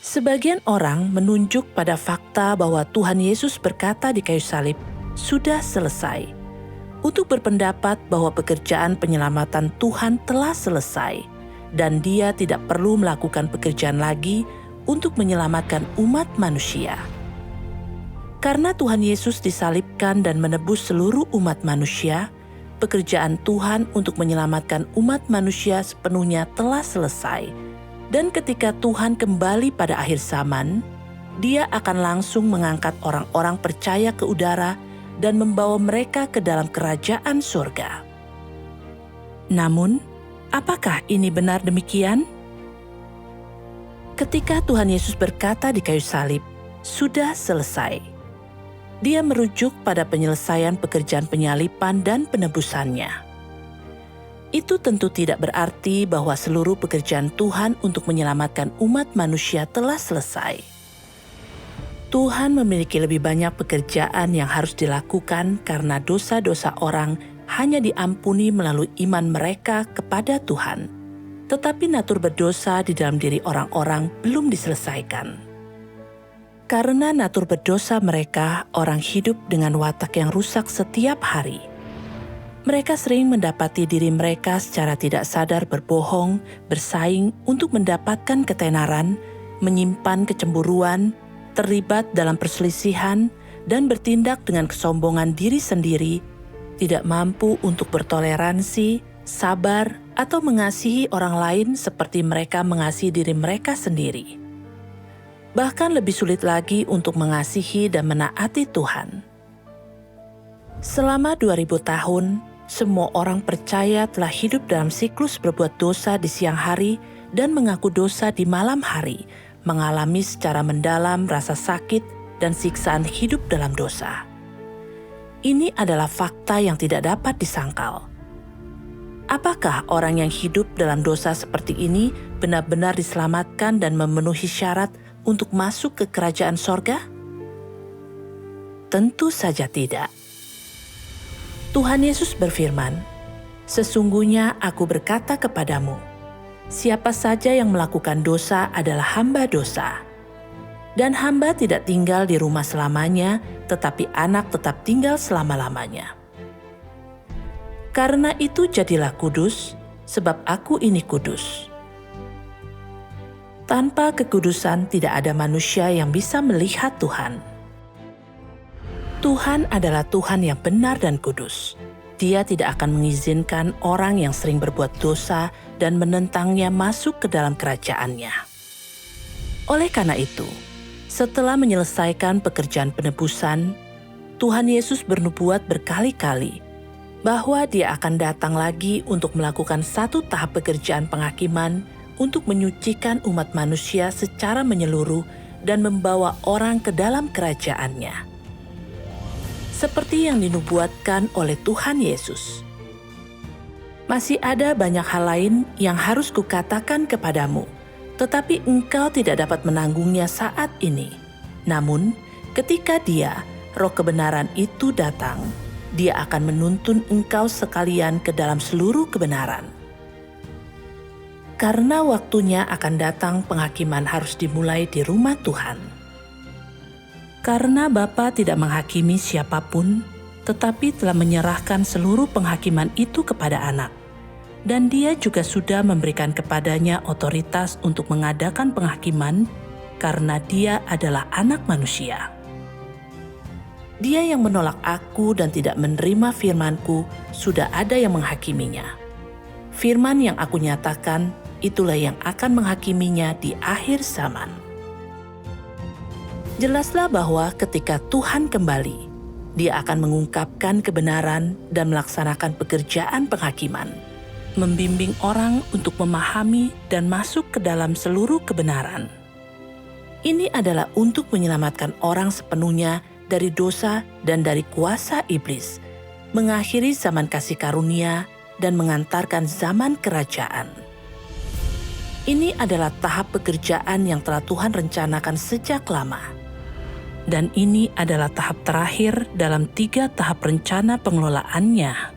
Sebagian orang menunjuk pada fakta bahwa Tuhan Yesus berkata di kayu salib, "Sudah selesai," untuk berpendapat bahwa pekerjaan penyelamatan Tuhan telah selesai dan Dia tidak perlu melakukan pekerjaan lagi untuk menyelamatkan umat manusia. Karena Tuhan Yesus disalibkan dan menebus seluruh umat manusia, pekerjaan Tuhan untuk menyelamatkan umat manusia sepenuhnya telah selesai. Dan ketika Tuhan kembali pada akhir zaman, Dia akan langsung mengangkat orang-orang percaya ke udara dan membawa mereka ke dalam kerajaan surga. Namun, apakah ini benar demikian? Ketika Tuhan Yesus berkata di kayu salib, "Sudah selesai," Dia merujuk pada penyelesaian pekerjaan penyaliban dan penebusannya. Itu tentu tidak berarti bahwa seluruh pekerjaan Tuhan untuk menyelamatkan umat manusia telah selesai. Tuhan memiliki lebih banyak pekerjaan yang harus dilakukan karena dosa-dosa orang hanya diampuni melalui iman mereka kepada Tuhan. Tetapi natur berdosa di dalam diri orang-orang belum diselesaikan. Karena natur berdosa mereka, orang hidup dengan watak yang rusak setiap hari. Mereka sering mendapati diri mereka secara tidak sadar berbohong, bersaing untuk mendapatkan ketenaran, menyimpan kecemburuan, terlibat dalam perselisihan, dan bertindak dengan kesombongan diri sendiri, tidak mampu untuk bertoleransi, sabar, atau mengasihi orang lain seperti mereka mengasihi diri mereka sendiri. Bahkan lebih sulit lagi untuk mengasihi dan menaati Tuhan. Selama 2000 tahun, semua orang percaya telah hidup dalam siklus berbuat dosa di siang hari dan mengaku dosa di malam hari, mengalami secara mendalam rasa sakit dan siksaan hidup dalam dosa. Ini adalah fakta yang tidak dapat disangkal. Apakah orang yang hidup dalam dosa seperti ini benar-benar diselamatkan dan memenuhi syarat untuk masuk ke kerajaan sorga? Tentu saja tidak. Tuhan Yesus berfirman, "Sesungguhnya aku berkata kepadamu, siapa saja yang melakukan dosa adalah hamba dosa. Dan hamba tidak tinggal di rumah selamanya, tetapi anak tetap tinggal selama-lamanya. Karena itu jadilah kudus, sebab aku ini kudus." Tanpa kekudusan tidak ada manusia yang bisa melihat Tuhan. Tuhan adalah Tuhan yang benar dan kudus. Dia tidak akan mengizinkan orang yang sering berbuat dosa dan menentangnya masuk ke dalam kerajaan-Nya. Oleh karena itu, setelah menyelesaikan pekerjaan penebusan, Tuhan Yesus bernubuat berkali-kali bahwa Dia akan datang lagi untuk melakukan satu tahap pekerjaan penghakiman untuk menyucikan umat manusia secara menyeluruh dan membawa orang ke dalam kerajaan-Nya. Seperti yang dinubuatkan oleh Tuhan Yesus. Masih ada banyak hal lain yang harus kukatakan kepadamu, tetapi engkau tidak dapat menanggungnya saat ini. Namun, ketika Dia, Roh kebenaran itu datang, Dia akan menuntun engkau sekalian ke dalam seluruh kebenaran. Karena waktunya akan datang, penghakiman harus dimulai di rumah Tuhan. Karena Bapa tidak menghakimi siapapun, tetapi telah menyerahkan seluruh penghakiman itu kepada Anak. Dan Dia juga sudah memberikan kepadanya otoritas untuk mengadakan penghakiman, karena Dia adalah Anak Manusia. Dia yang menolak Aku dan tidak menerima firman-Ku, sudah ada yang menghakiminya. Firman yang Aku nyatakan, itulah yang akan menghakiminya di akhir zaman. Jelaslah bahwa ketika Tuhan kembali, Dia akan mengungkapkan kebenaran dan melaksanakan pekerjaan penghakiman, membimbing orang untuk memahami dan masuk ke dalam seluruh kebenaran. Ini adalah untuk menyelamatkan orang sepenuhnya dari dosa dan dari kuasa iblis, mengakhiri zaman kasih karunia dan mengantarkan zaman kerajaan. Ini adalah tahap pekerjaan yang telah Tuhan rencanakan sejak lama. Dan ini adalah tahap terakhir dalam 3 tahap rencana pengelolaannya.